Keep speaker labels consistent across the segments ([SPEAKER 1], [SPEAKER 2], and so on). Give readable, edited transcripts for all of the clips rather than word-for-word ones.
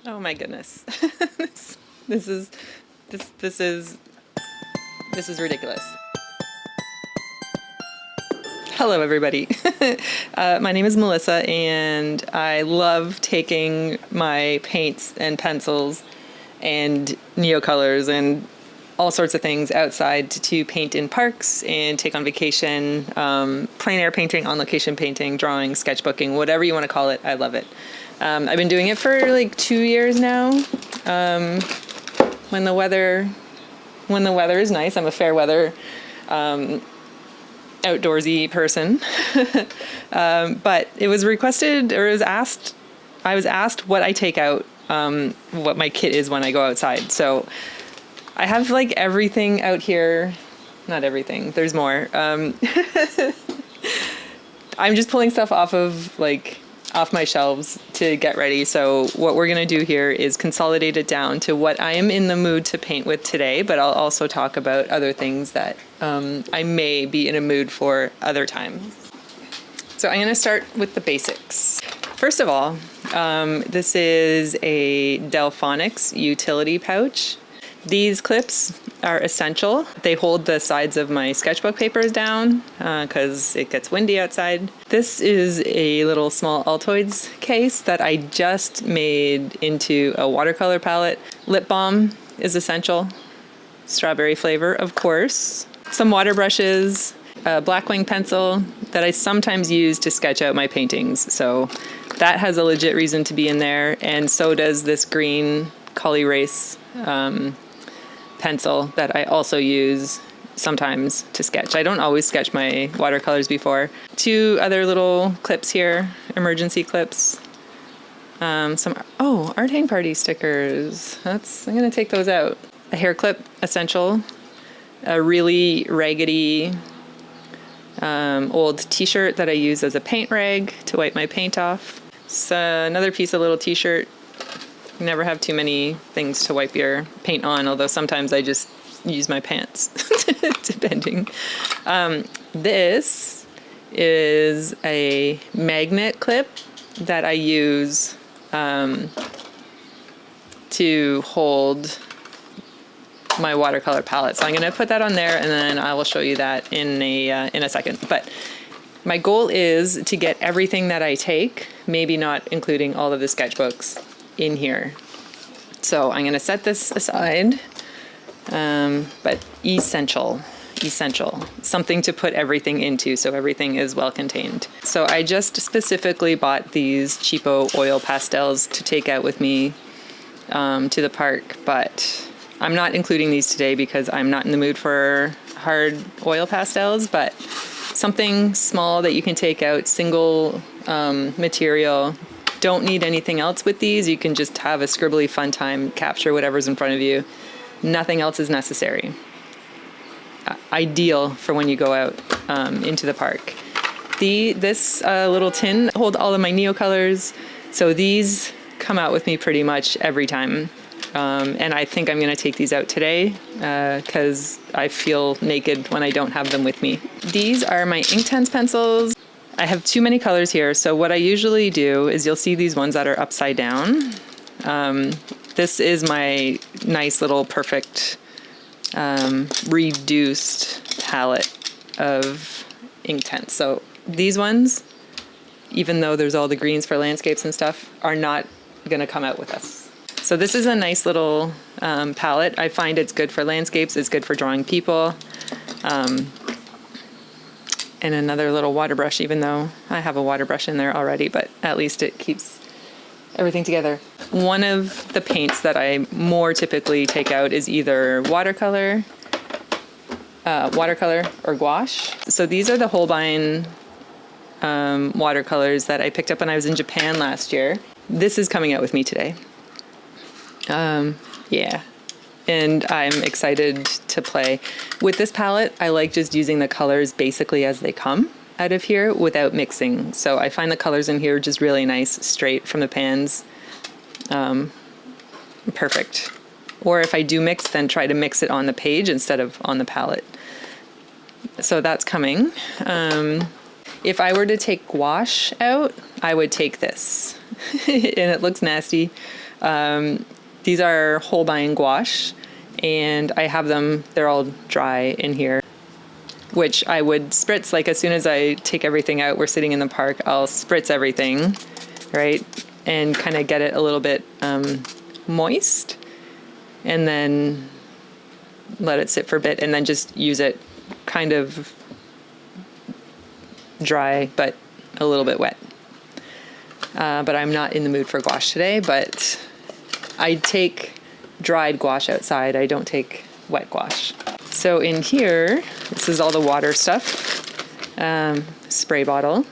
[SPEAKER 1] Oh my goodness. this is this is ridiculous. Hello everybody. My name is Melissa and I love taking my paints and pencils and neocolors and all sorts of things outside to paint in parks and take on vacation, plein air painting, on location painting, drawing, sketchbooking, whatever you want to call it. I love it. I've been doing it for like 2 years now. When the weather is nice, I'm a fair weather outdoorsy person. But it was requested, or I was asked what I take out, what my kit is when I go outside. So I have like everything out here. Not everything, there's more. I'm just pulling stuff off my shelves to get ready. So what we're going to do here is consolidate it down to what I am in the mood to paint with today, but I'll also talk about other things that I may be in a mood for other times. So I'm going to start with the basics. First of all, this is a Delphonics utility pouch. These clips are essential. They hold the sides of my sketchbook papers down because it gets windy outside. This is a little small Altoids case that I just made into a watercolor palette. Lip balm is essential. Strawberry flavor, of course. Some water brushes, a Blackwing pencil that I sometimes use to sketch out my paintings. So that has a legit reason to be in there. And so does this green Collie Race pencil that I also use sometimes to sketch. I don't always sketch my watercolors before. 2 other little clips here, emergency clips. Some art hang party stickers. I'm gonna take those out. A hair clip, essential. A really raggedy old t-shirt that I use as a paint rag to wipe my paint off. So another piece of little t-shirt. You never have too many things to wipe your paint on, although sometimes I just use my pants, depending. This is a magnet clip that I use to hold my watercolor palette. So I'm going to put that on there, and then I will show you that in a second. But my goal is to get everything that I take, maybe not including all of the sketchbooks, in here. So I'm going to set this aside, but essential, something to put everything into so everything is well contained. So I just specifically bought these cheapo oil pastels to take out with me to the park, but I'm not including these today because I'm not in the mood for hard oil pastels, but something small that you can take out, single material. Don't need anything else with these. You can just have a scribbly fun time, capture whatever's in front of you. Nothing else is necessary. Ideal for when you go out into the park. This little tin holds all of my neocolors. So these come out with me pretty much every time. And I think I'm going to take these out today because I feel naked when I don't have them with me. These are my Inktense pencils. I have too many colors here, so what I usually do is you'll see these ones that are upside down. This is my nice little perfect reduced palette of Inktense. So these ones, even though there's all the greens for landscapes and stuff, are not going to come out with us. So this is a nice little palette. I find it's good for landscapes, it's good for drawing people. And another little water brush, even though I have a water brush in there already, but at least it keeps everything together. One of the paints that I more typically take out is either watercolor or gouache. So these are the Holbein watercolors that I picked up when I was in Japan last year. This is coming out with me today. Yeah. And I'm excited to play. With this palette, I like just using the colors basically as they come out of here without mixing. So I find the colors in here just really nice, straight from the pans. Perfect. Or if I do mix, then try to mix it on the page instead of on the palette. So that's coming. If I were to take gouache out, I would take this. and it looks nasty. These are Holbein gouache, and I have them, they're all dry in here, which I would spritz, like as soon as I take everything out, we're sitting in the park, I'll spritz everything, right? And kind of get it a little bit moist, and then let it sit for a bit, and then just use it kind of dry, but a little bit wet. But I'm not in the mood for gouache today, but I take dried gouache outside. I don't take wet gouache. So in here, this is all the water stuff. Spray bottle.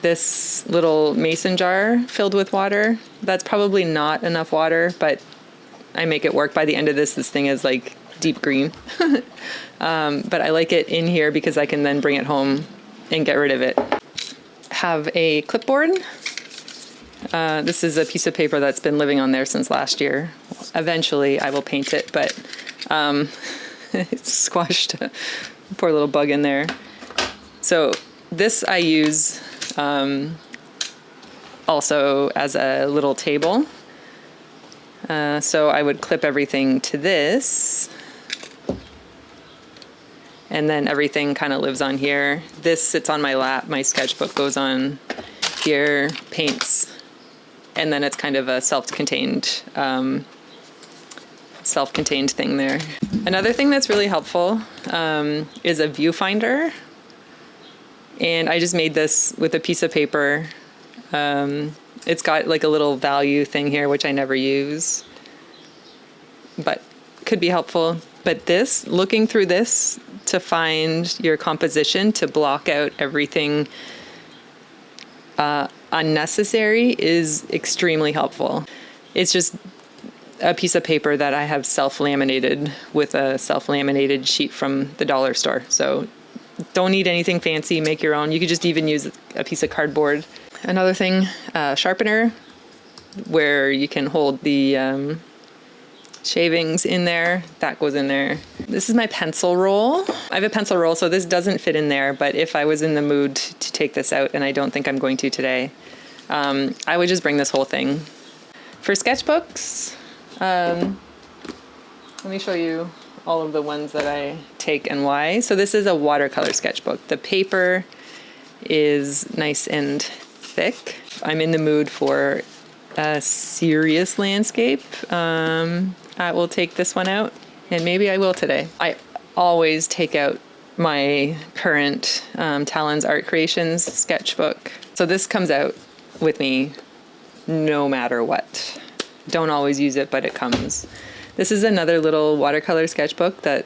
[SPEAKER 1] This little mason jar filled with water. That's probably not enough water, but I make it work. By the end of this thing is like deep green. But I like it in here because I can then bring it home and get rid of it. Have a clipboard. This is a piece of paper that's been living on there since last year. Eventually I will paint it, but it squashed a poor little bug in there. So this I use also as a little table. So I would clip everything to this, and then everything kind of lives on here. This sits on my lap, my sketchbook goes on here, paints, and then it's kind of a self-contained thing there. Another thing that's really helpful is a viewfinder, and I just made this with a piece of paper. It's got like a little value thing here, which I never use, but could be helpful. But this, looking through this to find your composition, to block out everything unnecessary, is extremely helpful. It's just a piece of paper that I have self-laminated with a self-laminated sheet from the dollar store. So don't need anything fancy, make your own. You could just even use a piece of cardboard. Another thing, sharpener, where you can hold the shavings in there. That goes in there. This is my pencil roll. I have a pencil roll, so this doesn't fit in there, but if I was in the mood to take this out, and I don't think I'm going to today, I would just bring this whole thing. For sketchbooks, let me show you all of the ones that I take and why. So this is a watercolor sketchbook. The paper is nice and thick. I'm in the mood for a serious landscape. I will take this one out, and maybe I will today. I always take out my current Talon's Art Creations sketchbook. So this comes out with me no matter what. Don't always use it, but it comes. This is another little watercolor sketchbook that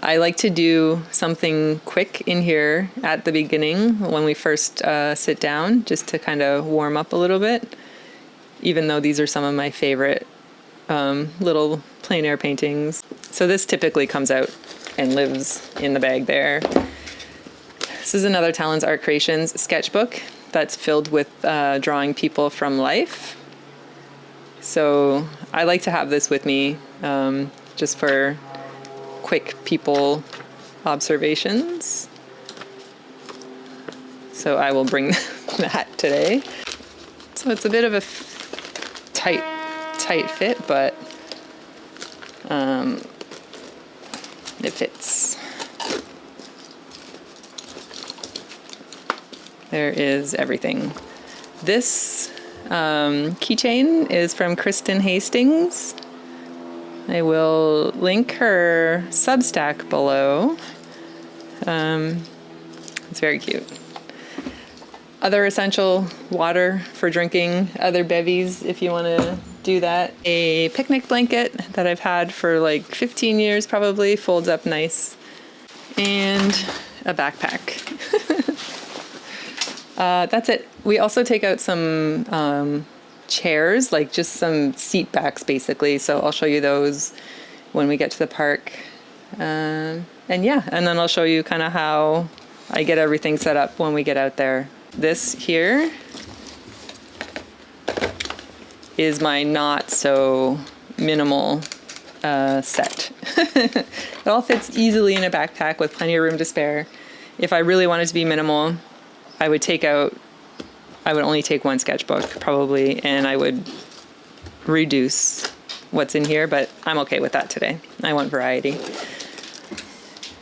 [SPEAKER 1] I like to do something quick in here at the beginning when we first sit down, just to kind of warm up a little bit, even though these are some of my favorite little plein air paintings. So this typically comes out and lives in the bag there. This is another Talon's Art Creations sketchbook that's filled with drawing people from life. So I like to have this with me just for quick people observations. So I will bring that today. So it's a bit of a tight fit, but it fits. There is everything. This keychain is from Kristen Hastings. I will link her Substack below. It's very cute. Other essential water for drinking, other bevies if you want to do that. A picnic blanket that I've had for like 15 years probably, folds up nice. And a backpack. That's it. We also take out some chairs, like just some seat backs basically. So I'll show you those when we get to the park. And yeah, and then I'll show you kind of how I get everything set up when we get out there. This here is my not so minimal set. It all fits easily in a backpack with plenty of room to spare. If I really wanted to be minimal, I would take out I would only take one sketchbook probably, and I would reduce what's in here, but I'm okay with that today. I want variety.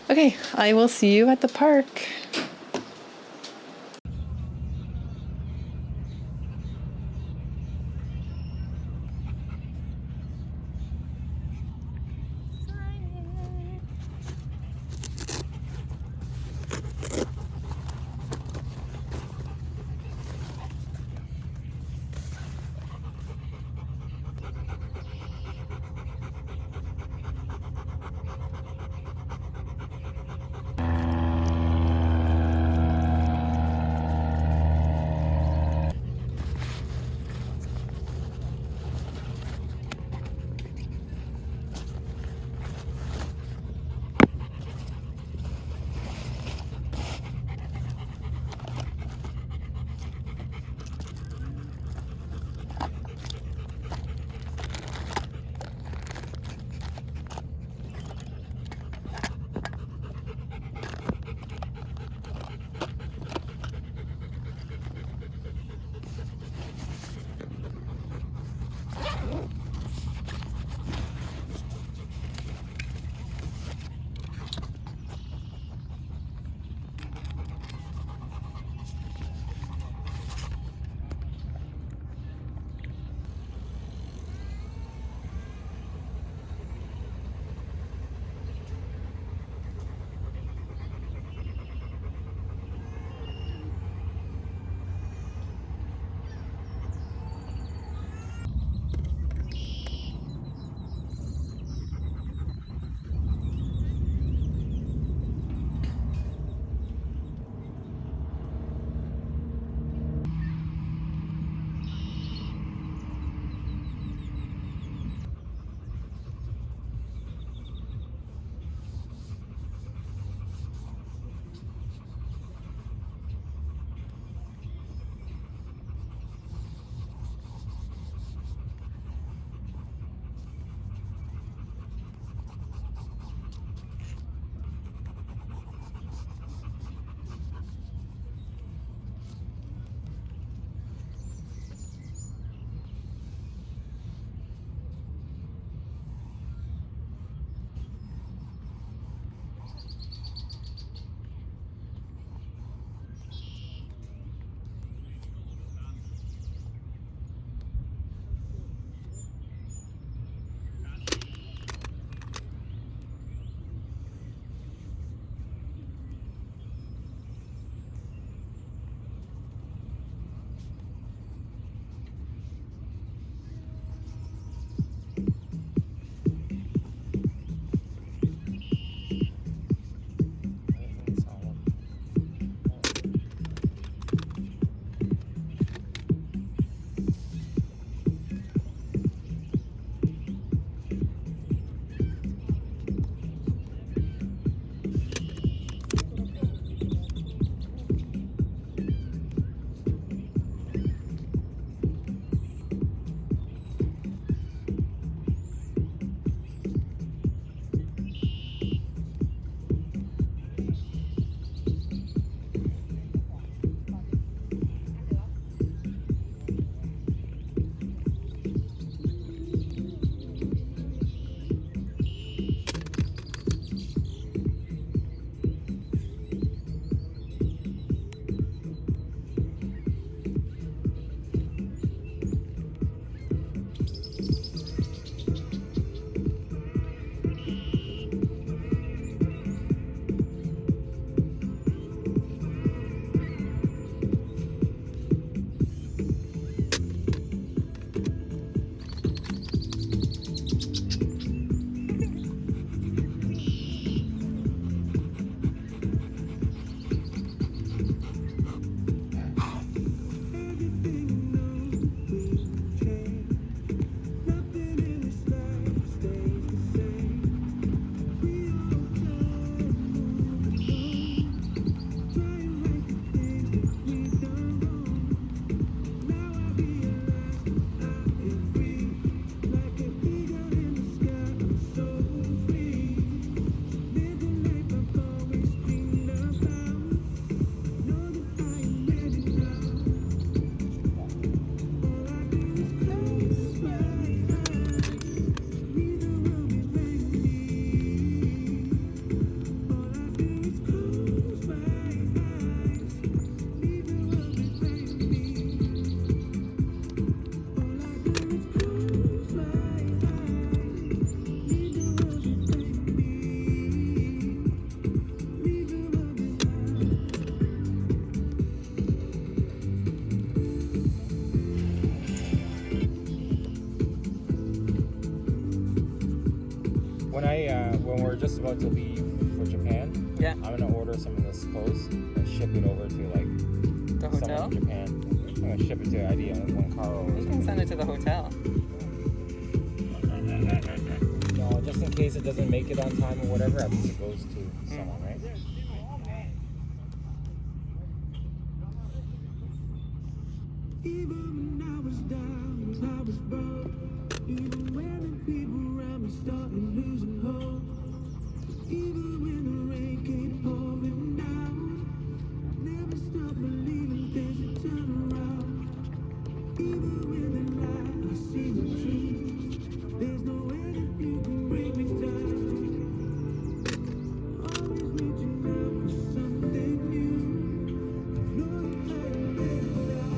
[SPEAKER 1] Okay, I will see you at the park.
[SPEAKER 2] when we're just about to leave for Japan,
[SPEAKER 1] Yeah.
[SPEAKER 2] I'm gonna order some of this clothes and ship it over to like
[SPEAKER 1] The
[SPEAKER 2] someone
[SPEAKER 1] hotel?
[SPEAKER 2] in Japan. I'm gonna ship it to ID on one car or
[SPEAKER 1] You can send it to the hotel.
[SPEAKER 2] no, just in case it doesn't make it on time or whatever, at least it goes to someone, right?
[SPEAKER 3] Even when I was down, I was broke. Even when the people around me started losing hope. Even when the rain came pouring down, never stopped believing things would turn around. Even when the light I see the truth, there's no way that you can break me down. Always reaching out for something new. Know you can't let it down.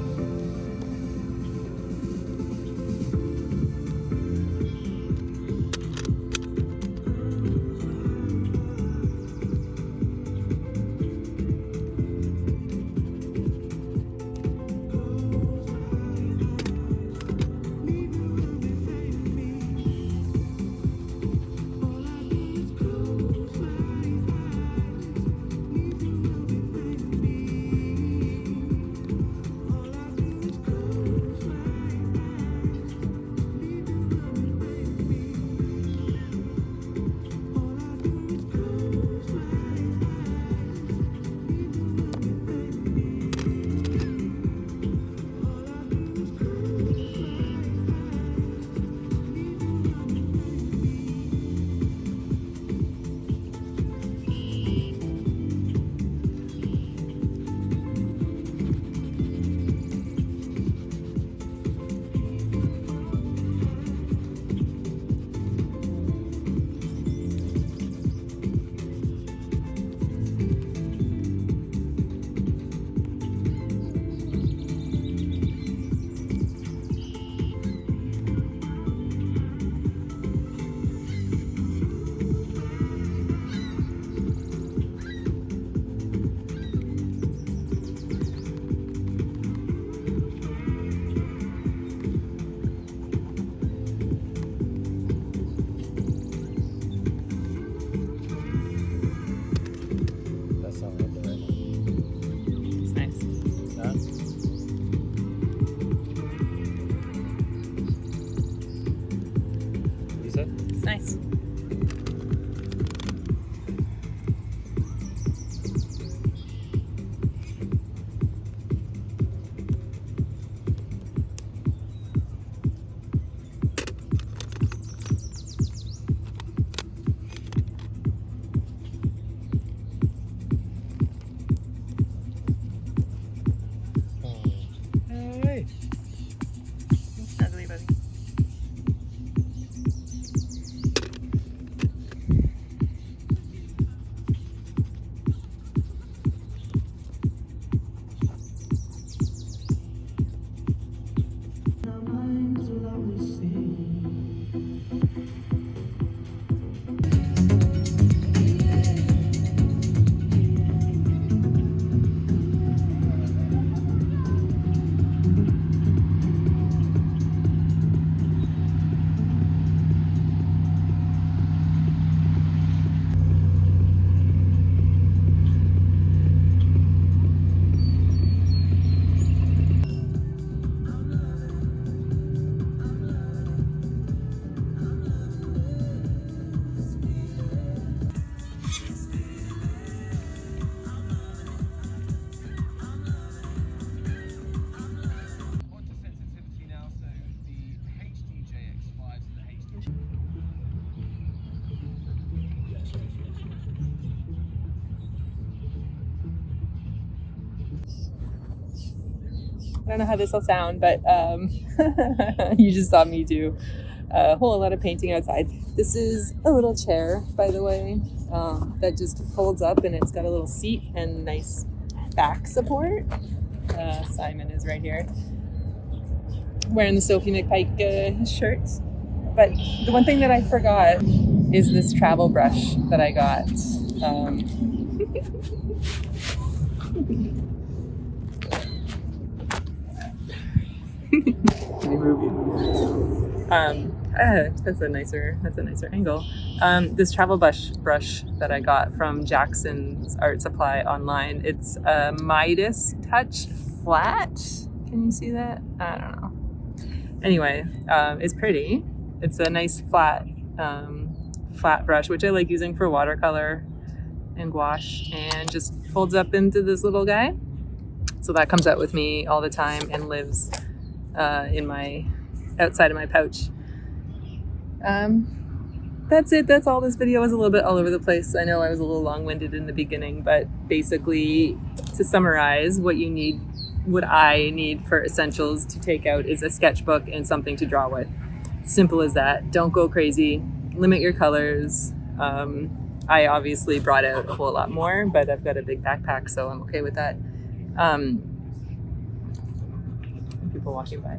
[SPEAKER 2] That's not right there.
[SPEAKER 1] It's nice.
[SPEAKER 2] Huh? What you said?
[SPEAKER 1] It's nice.
[SPEAKER 2] Hey.
[SPEAKER 1] Ugly, buddy.
[SPEAKER 3] Our minds will always sing.
[SPEAKER 4] Onto sensitivity now, so the HDJX5 and the HD.
[SPEAKER 1] I don't know how this will sound, but you just saw me do a whole lot of painting outside. This is a little chair, by the way, that just folds up and it's got a little seat and nice back support. Simon is right here wearing the Sophie McPike shirt. But the one thing that I forgot is this travel brush that I got. That's a nicer angle. This travel brush that I got from Jackson's Art Supply online. It's a Midas Touch Flat. Can you see that? I don't know. Anyway, it's pretty. It's a nice flat brush, which I like using for watercolor and gouache, and just folds up into this little guy. So that comes out with me all the time and lives in my outside of my pouch. That's it. That's all. This video was a little bit all over the place. I know I was a little long-winded in the beginning, but basically, to summarize, what I need for essentials to take out is a sketchbook and something to draw with. Simple as that. Don't go crazy. Limit your colors. I obviously brought out a whole lot more, but I've got a big backpack, so I'm okay with that. People walking by.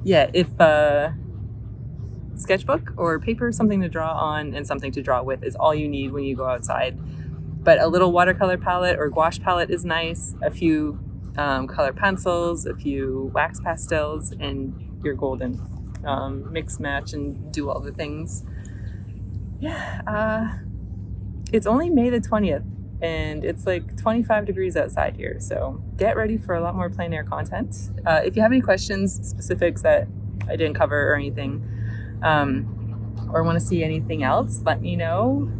[SPEAKER 1] Yeah, if sketchbook or paper, something to draw on and something to draw with is all you need when you go outside. But a little watercolor palette or gouache palette is nice, a few color pencils, a few wax pastels, and you're golden. Mix, match, and do all the things. Yeah, it's only May the 20th, and it's like 25 degrees outside here, so get ready for a lot more plein air content. If you have any questions, specifics that I didn't cover or anything, or want to see anything else, let me know.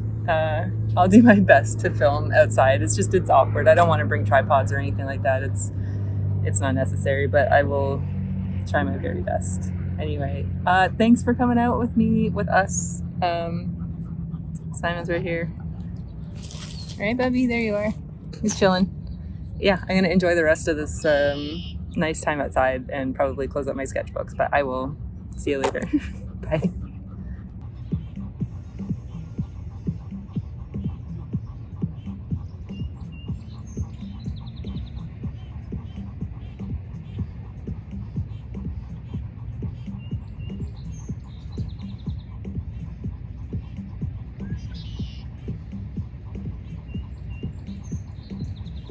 [SPEAKER 1] I'll do my best to film outside. It's awkward. I don't want to bring tripods or anything like that. It's not necessary, but I will try my very best. Anyway, thanks for coming out with us. Simon's right here. Right, Bubby? There you are. He's chilling. Yeah, I'm gonna enjoy the rest of this nice time outside and probably close up my sketchbooks, but I will see you later. Bye.